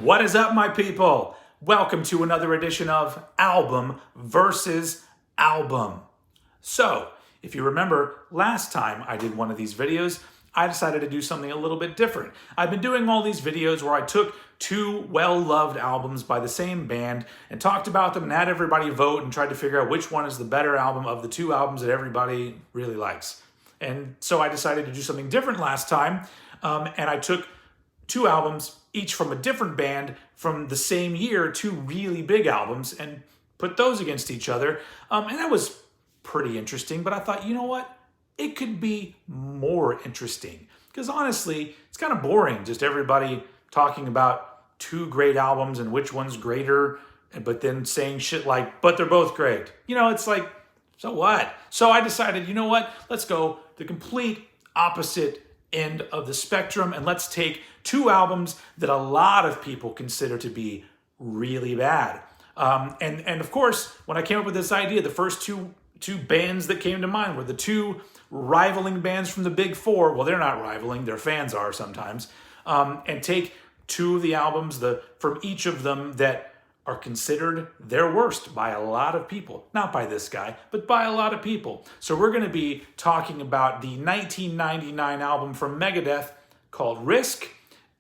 What is up, my people? Welcome to another edition of Album versus Album. So, if you remember, last time I did one of these videos, I decided to do something a little bit different. I've been doing all these videos where I took two well-loved albums by the same band and talked about them and had everybody vote and tried to figure out which one is the better album of the two albums that everybody really likes. And so I decided to do something different last time, and I took two albums, each from a different band from the same year, two really big albums, and put those against each other. And that was pretty interesting, but I thought, you know what? It could be more interesting. Because honestly, it's kind of boring, just everybody talking about two great albums and which one's greater, but then saying shit like, but they're both great. You know, it's like, so what? So I decided, you know what? Let's go the complete opposite end of the spectrum, and let's take two albums that a lot of people consider to be really bad. And of course, when I came up with this idea, the first two bands that came to mind were the two rivaling bands from the Big Four. Well, they're not rivaling, their fans are sometimes. And take two of the albums from each of them that are considered their worst by a lot of people. Not by this guy, but by a lot of people. So we're going to be talking about the 1999 album from Megadeth called Risk,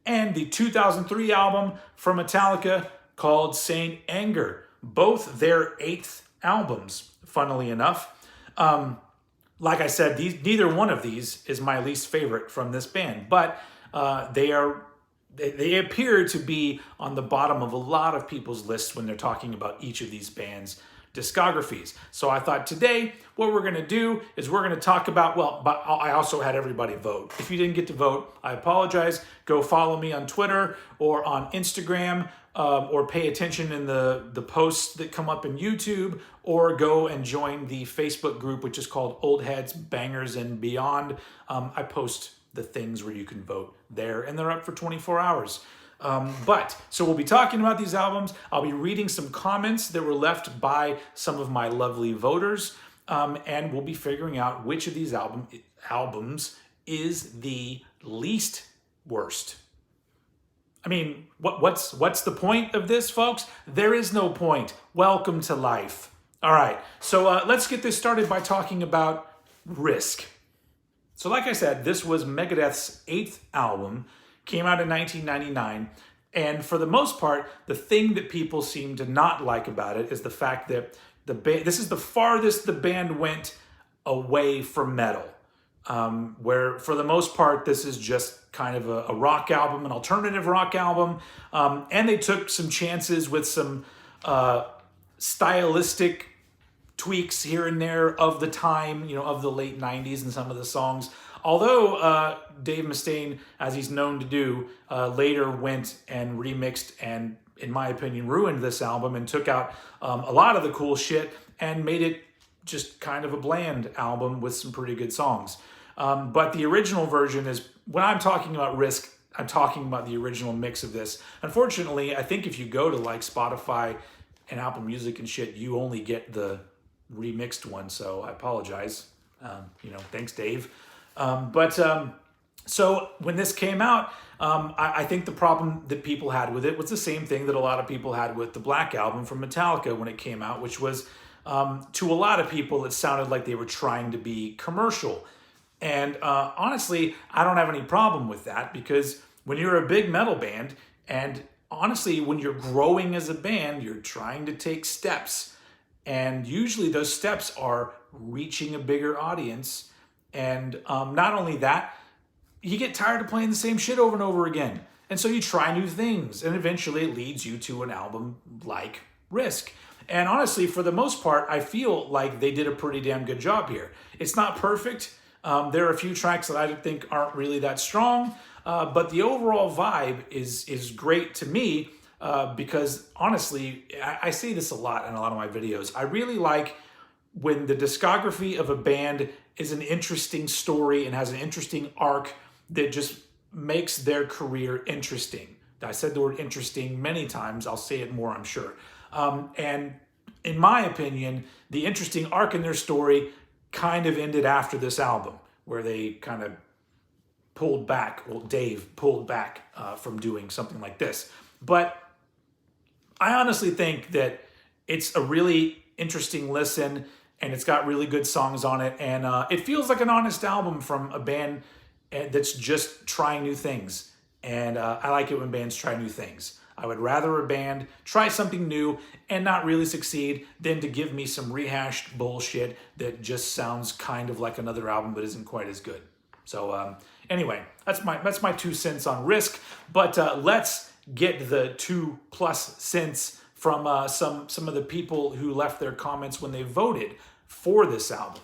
and the 2003 album from Metallica called Saint Anger. Both their 8th albums, funnily enough. Like I said, neither one of these is my least favorite from this band, but they appear to be on the bottom of a lot of people's lists when they're talking about each of these bands' discographies. So I thought today what we're going to do is we're going to talk about, but I also had everybody vote. If you didn't get to vote, I apologize. Go follow me on Twitter or on Instagram, or pay attention in the posts that come up in YouTube, or go and join the Facebook group, which is called Old Heads, Bangers, and Beyond. I post the things where you can vote there, and they're up for 24 hours. So we'll be talking about these albums. I'll be reading some comments that were left by some of my lovely voters, and we'll be figuring out which of these albums is the least worst. I mean, what's the point of this, folks? There is no point. Welcome to life. All right, so let's get this started by talking about Risk. So like I said, this was Megadeth's 8th album, came out in 1999, and for the most part, the thing that people seem to not like about it is the fact that this is the farthest the band went away from metal, where for the most part, this is just kind of a rock album, an alternative rock album, and they took some chances with some stylistic tweaks here and there of the time, of the late 90s and some of the songs. Although Dave Mustaine, as he's known to do, later went and remixed and, in my opinion, ruined this album and took out a lot of the cool shit and made it just kind of a bland album with some pretty good songs. But the original version is, when I'm talking about Risk, I'm talking about the original mix of this. Unfortunately, I think if you go to like Spotify and Apple Music and shit, you only get the remixed one, so I apologize. Thanks, Dave. So when this came out, I think the problem that people had with it was the same thing that a lot of people had with the Black Album from Metallica when it came out, which was, to a lot of people, it sounded like they were trying to be commercial. And honestly, I don't have any problem with that, because when you're a big metal band, and honestly, when you're growing as a band, you're trying to take steps. And usually those steps are reaching a bigger audience. And not only that, you get tired of playing the same shit over and over again. And so you try new things, and eventually it leads you to an album like Risk. And honestly, for the most part, I feel like they did a pretty damn good job here. It's not perfect. There are a few tracks that I think aren't really that strong, but the overall vibe is great to me. Because honestly, I say this a lot in a lot of my videos. I really like when the discography of a band is an interesting story and has an interesting arc that just makes their career interesting. I said the word interesting many times. I'll say it more, I'm sure. And in my opinion, the interesting arc in their story kind of ended after this album, where they kind of pulled back, Dave pulled back from doing something like this. But I honestly think that it's a really interesting listen, and it's got really good songs on it, and it feels like an honest album from a band that's just trying new things. And I like it when bands try new things. I would rather a band try something new and not really succeed than to give me some rehashed bullshit that just sounds kind of like another album but isn't quite as good. So anyway, that's my 2 cents on Risk. But let's get the 2+ cents from some of the people who left their comments when they voted for this album.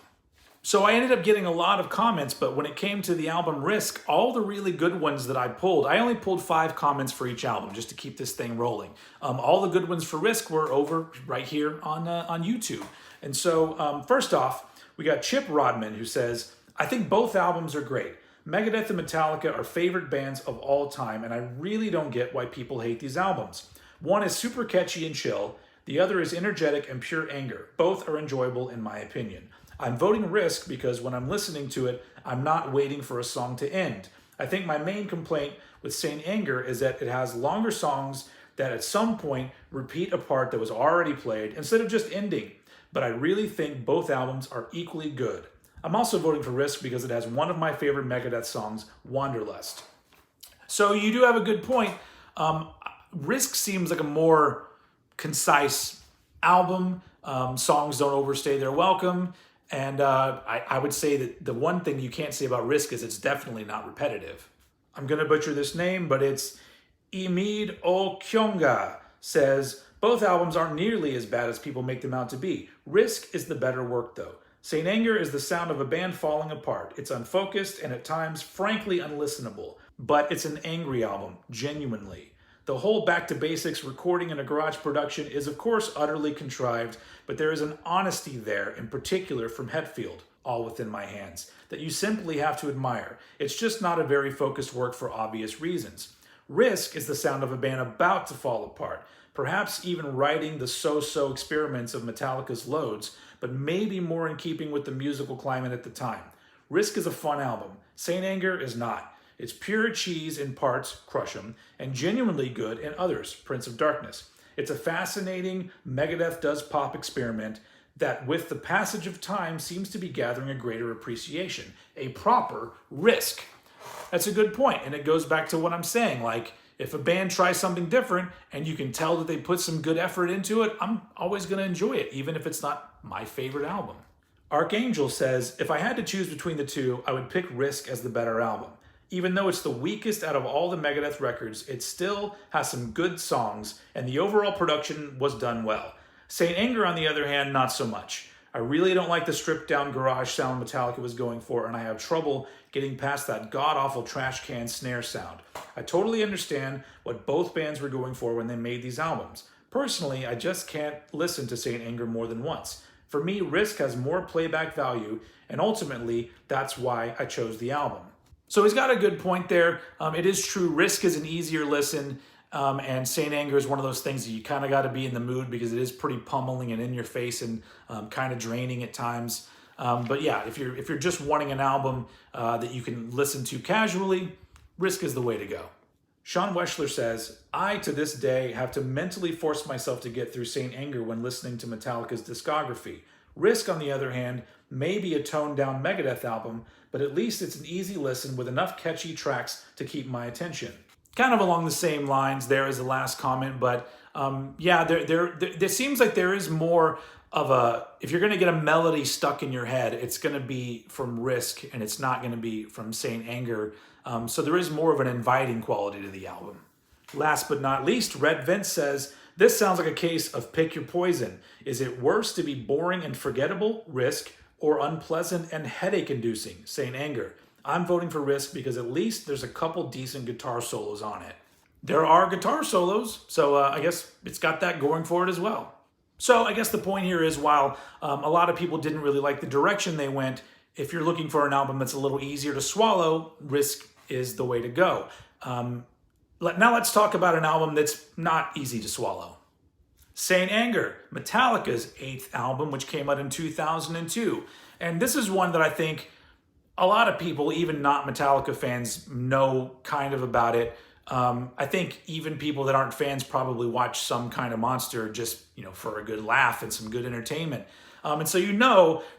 So I ended up getting a lot of comments, but when it came to the album Risk, all the really good ones that I pulled, I only pulled 5 comments for each album just to keep this thing rolling. All the good ones for Risk were over right here on YouTube. And so first off, we got Chip Rodman, who says, I think both albums are great. Megadeth and Metallica are favorite bands of all time, and I really don't get why people hate these albums. One is super catchy and chill. The other is energetic and pure anger. Both are enjoyable in my opinion. I'm voting Risk because when I'm listening to it, I'm not waiting for a song to end. I think my main complaint with Saint Anger is that it has longer songs that at some point repeat a part that was already played instead of just ending. But I really think both albums are equally good. I'm also voting for Risk because it has one of my favorite Megadeth songs, Wanderlust. So you do have a good point. Risk seems like a more concise album. Songs don't overstay their welcome. And I would say that the one thing you can't say about Risk is it's definitely not repetitive. I'm going to butcher this name, but it's Imid Okyonga says, both albums aren't nearly as bad as people make them out to be. Risk is the better work, though. Saint Anger is the sound of a band falling apart. It's unfocused and at times, frankly, unlistenable. But it's an angry album, genuinely. The whole back to basics recording in a garage production is of course utterly contrived, but there is an honesty there, in particular from Hetfield, All Within My Hands, that you simply have to admire. It's just not a very focused work for obvious reasons. Risk is the sound of a band about to fall apart, perhaps even writing the so-so experiments of Metallica's Loads, but maybe more in keeping with the musical climate at the time. Risk is a fun album. Saint Anger is not. It's pure cheese in parts, Crush 'Em, and genuinely good in others, Prince of Darkness. It's a fascinating Megadeth Does Pop experiment that with the passage of time seems to be gathering a greater appreciation. A proper Risk. That's a good point, and it goes back to what I'm saying. Like, if a band tries something different and you can tell that they put some good effort into it, I'm always going to enjoy it, even if it's not my favorite album. Archangel says, if I had to choose between the two, I would pick Risk as the better album. Even though it's the weakest out of all the Megadeth records, it still has some good songs, and the overall production was done well. Saint Anger, on the other hand, not so much. I really don't like the stripped-down garage sound Metallica was going for, and I have trouble getting past that god-awful trash can snare sound. I totally understand what both bands were going for when they made these albums. Personally, I just can't listen to Saint Anger more than once. For me, Risk has more playback value, and ultimately, that's why I chose the album. So he's got a good point there. It is true, Risk is an easier listen, and Saint Anger is one of those things that you kind of got to be in the mood because it is pretty pummeling and in your face and kind of draining at times. But yeah, if you're just wanting an album that you can listen to casually, Risk is the way to go. Sean Weschler says, I, to this day, have to mentally force myself to get through Saint Anger when listening to Metallica's discography. Risk, on the other hand, may be a toned-down Megadeth album, but at least it's an easy listen with enough catchy tracks to keep my attention. Kind of along the same lines there as the last comment, but yeah, there seems like there is more of a, if you're going to get a melody stuck in your head, it's going to be from Risk, and it's not going to be from Saint Anger. So there is more of an inviting quality to the album. Last but not least, Red Vince says, this sounds like a case of pick your poison. Is it worse to be boring and forgettable, Risk, or unpleasant and headache-inducing, Saint Anger? I'm voting for Risk because at least there's a couple decent guitar solos on it. There are guitar solos, so I guess it's got that going for it as well. So I guess the point here is, while a lot of people didn't really like the direction they went, if you're looking for an album that's a little easier to swallow, Risk is the way to go. Now let's talk about an album that's not easy to swallow. Saint Anger, Metallica's 8th album, which came out in 2002. And this is one that I think a lot of people, even not Metallica fans, know kind of about it. I think even people that aren't fans probably watch Some Kind of Monster just, for a good laugh and some good entertainment. And so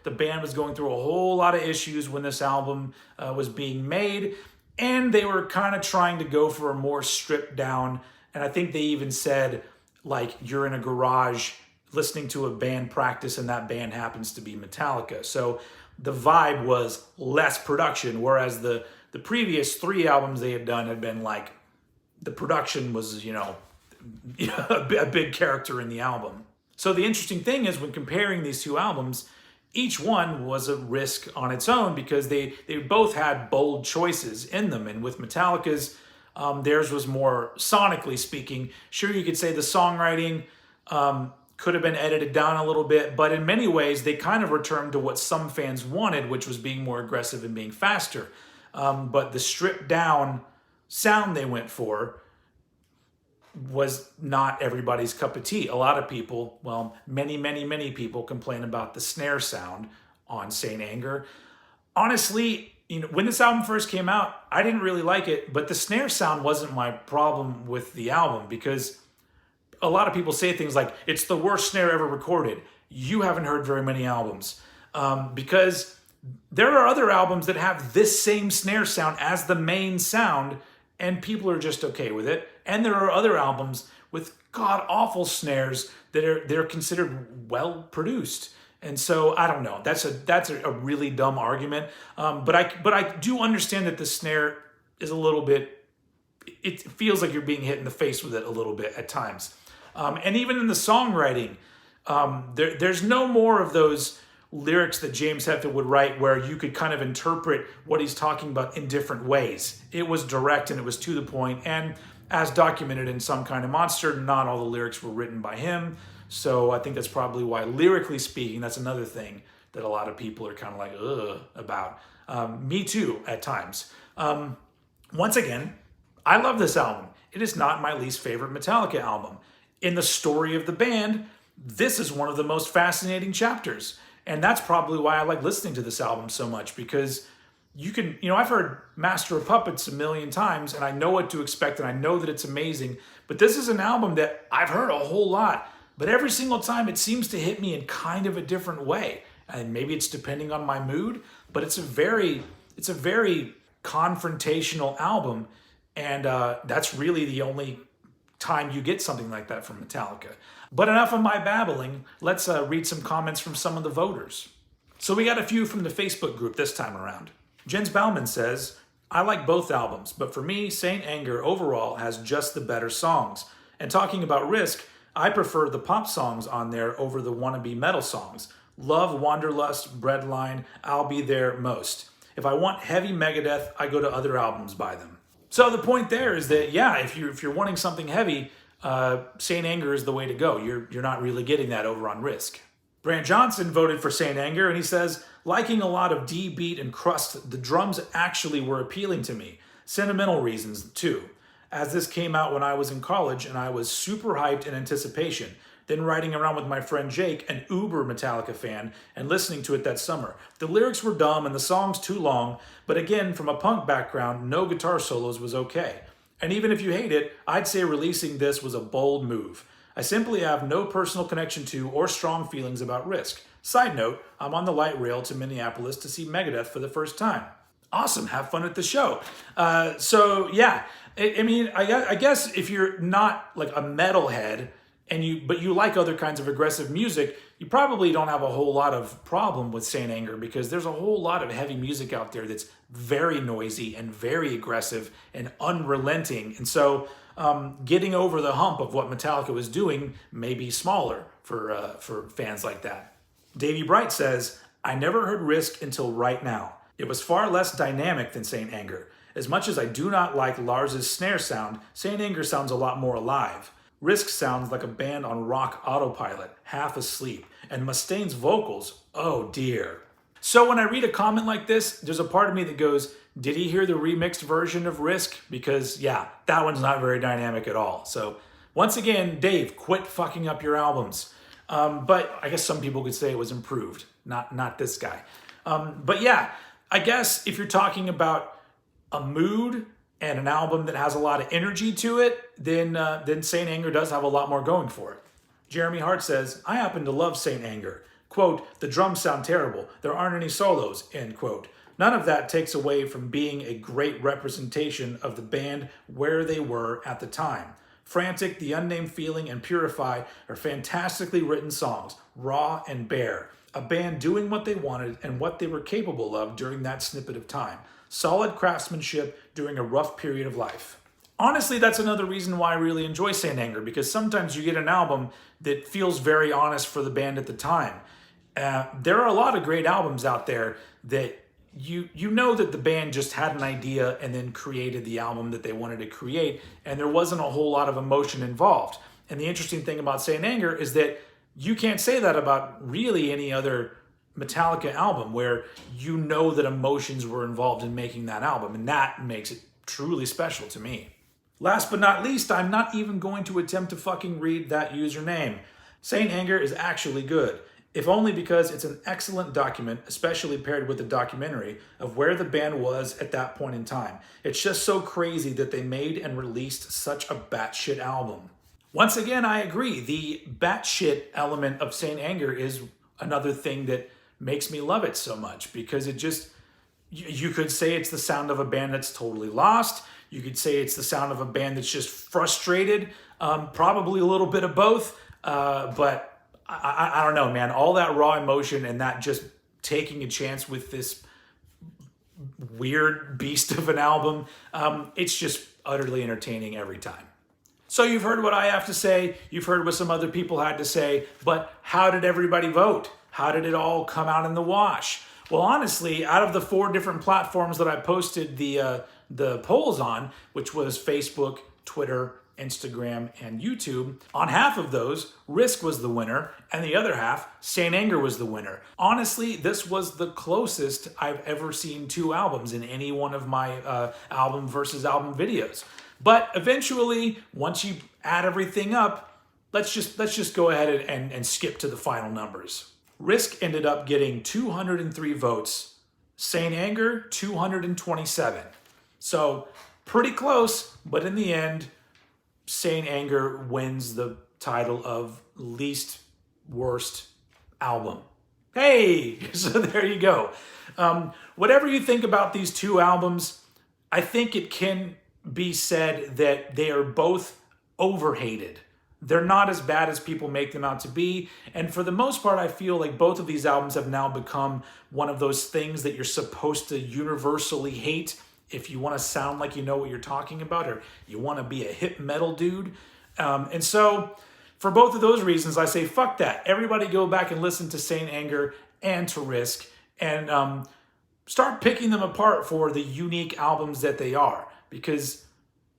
the band was going through a whole lot of issues when this album was being made, and they were kind of trying to go for a more stripped down, and I think they even said, like, you're in a garage listening to a band practice and that band happens to be Metallica. So the vibe was less production, whereas the previous 3 albums they had done had been like, the production was, a big character in the album. So the interesting thing is when comparing these 2 albums, each one was a risk on its own because they both had bold choices in them. And with Metallica's, theirs was more sonically speaking. Sure, you could say the songwriting could have been edited down a little bit, but in many ways, they kind of returned to what some fans wanted, which was being more aggressive and being faster. But the stripped down sound they went for was not everybody's cup of tea. A lot of people, many people complain about the snare sound on Saint Anger. Honestly, when this album first came out, I didn't really like it, but the snare sound wasn't my problem with the album because a lot of people say things like, it's the worst snare ever recorded. You haven't heard very many albums. Because there are other albums that have this same snare sound as the main sound, and people are just okay with it. And there are other albums with god-awful snares that they're considered well-produced. And so, I don't know. That's a really dumb argument. But I do understand that the snare is a little bit, it feels like you're being hit in the face with it a little bit at times. And even in the songwriting, there's no more of those lyrics that James Hetfield would write where you could kind of interpret what he's talking about in different ways. It was direct and it was to the point, and as documented in Some Kind of Monster, not all the lyrics were written by him. So I think that's probably why, lyrically speaking, that's another thing that a lot of people are kind of like, ugh, about. Me too, at times. Once again, I love this album. It is not my least favorite Metallica album. In the story of the band, this is one of the most fascinating chapters. And that's probably why I like listening to this album so much, because you can, I've heard Master of Puppets a million times and I know what to expect and I know that it's amazing, but this is an album that I've heard a whole lot, but every single time it seems to hit me in kind of a different way. And maybe it's depending on my mood, but it's a very confrontational album. And that's really the only time you get something like that from Metallica. But enough of my babbling. Let's read some comments from some of the voters. So we got a few from the Facebook group this time around. Jens Bauman says, I like both albums, but for me, Saint Anger overall has just the better songs. And talking about Risk, I prefer the pop songs on there over the wannabe metal songs. Love Wanderlust, Breadline, I'll Be There most. If I want heavy Megadeth, I go to other albums by them. So the point there is that, yeah, if you're wanting something heavy, Saint Anger is the way to go. You're not really getting that over on Risk. Brant Johnson voted for Saint Anger, and he says, liking a lot of D beat and crust, the drums actually were appealing to me. Sentimental reasons, too. As this came out when I was in college, and I was super hyped in anticipation. Then riding around with my friend Jake, an uber Metallica fan, and listening to it that summer. The lyrics were dumb and the songs too long, but again, from a punk background, no guitar solos was okay. And even if you hate it, I'd say releasing this was a bold move. I simply have no personal connection to or strong feelings about Risk. Side note, I'm on the light rail to Minneapolis to see Megadeth for the first time. Awesome, have fun at the show. So yeah, I guess if you're not like a metalhead, but you like other kinds of aggressive music, you probably don't have a whole lot of problem with Saint Anger, because there's a whole lot of heavy music out there that's very noisy and very aggressive and unrelenting. And so getting over the hump of what Metallica was doing may be smaller for fans like that. Davey Bright says, I never heard Risk until right now. It was far less dynamic than Saint Anger. As much as I do not like Lars's snare sound, Saint Anger sounds a lot more alive. Risk sounds like a band on rock autopilot, half asleep. And Mustaine's vocals, oh dear. So when I read a comment like this, there's a part of me that goes, did he hear the remixed version of Risk? Because yeah, that one's not very dynamic at all. So once again, Dave, quit fucking up your albums. But I guess some people could say it was improved, not this guy. But yeah, I guess if you're talking about a mood, and an album that has a lot of energy to it, then Saint Anger does have a lot more going for it. Jeremy Hart says, I happen to love Saint Anger. Quote, the drums sound terrible. There aren't any solos, end quote. None of that takes away from being a great representation of the band where they were at the time. Frantic, The Unnamed Feeling, and Purify are fantastically written songs, raw and bare. A band doing what they wanted and what they were capable of during that snippet of time. Solid craftsmanship during a rough period of life. Honestly, that's another reason why I really enjoy Saint Anger, because sometimes you get an album that feels very honest for the band at the time. There are a lot of great albums out there that you know that the band just had an idea and then created the album that they wanted to create, and there wasn't a whole lot of emotion involved. And the interesting thing about Saint Anger is that you can't say that about really any other Metallica album where you know that emotions were involved in making that album, and that makes it truly special to me. Last but not least, I'm not even going to attempt to fucking read that username. Saint Anger is actually good, if only because it's an excellent document, especially paired with a documentary of where the band was at that point in time. It's just so crazy that they made and released such a batshit album. Once again, I agree. The batshit element of Saint Anger is another thing that makes me love it so much, because it just, you could say it's the sound of a band that's totally lost. You could say it's the sound of a band that's just frustrated, probably a little bit of both, but I don't know, man. All that raw emotion and that just taking a chance with this weird beast of an album, it's just utterly entertaining every time. So you've heard what I have to say. You've heard what some other people had to say. But how did everybody vote? How did it all come out in the wash? Well, honestly, out of the 4 different platforms that I posted the polls on, which was Facebook, Twitter, Instagram, and YouTube, on half of those, Risk was the winner, and the other half, Saint Anger was the winner. Honestly, this was the closest I've ever seen 2 albums in any one of my album versus album videos. But eventually, once you add everything up, let's just go ahead and skip to the final numbers. Risk ended up getting 203 votes, Saint Anger 227. So pretty close, but in the end, Saint Anger wins the title of least worst album. Hey, so there you go. Whatever you think about these 2 albums, I think it can be said that they are both overhated. They're not as bad as people make them out to be. And for the most part, I feel like both of these albums have now become one of those things that you're supposed to universally hate if you want to sound like you know what you're talking about, or you want to be a hip metal dude. And so for both of those reasons, I say, fuck that. Everybody go back and listen to Saint Anger and to Risk, and start picking them apart for the unique albums that they are. Because,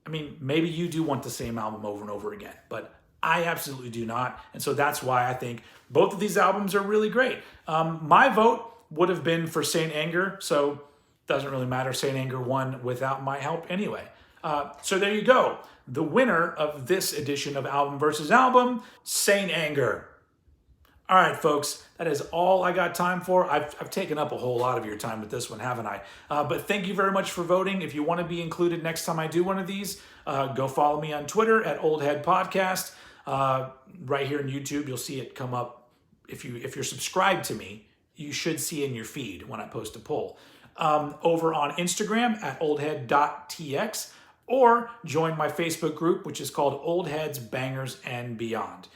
I mean, maybe you do want the same album over and over again, but I absolutely do not. And so that's why I think both of these albums are really great. My vote would have been for Saint Anger, so doesn't really matter. Saint Anger won without my help anyway. So there you go. The winner of this edition of Album versus Album, Saint Anger. All right, folks, that is all I got time for. I've taken up a whole lot of your time with this one, haven't I? But thank you very much for voting. If you want to be included next time I do one of these, go follow me on Twitter at Old Head Podcast. Right here on YouTube, you'll see it come up. If you're subscribed to me, you should see in your feed when I post a poll. Over on Instagram at oldhead.tx, or join my Facebook group, which is called Old Heads, Bangers, and Beyond.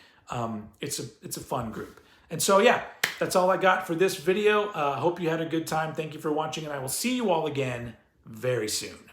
It's a fun group. And so, yeah, that's all I got for this video. Hope you had a good time. Thank you for watching, and I will see you all again very soon.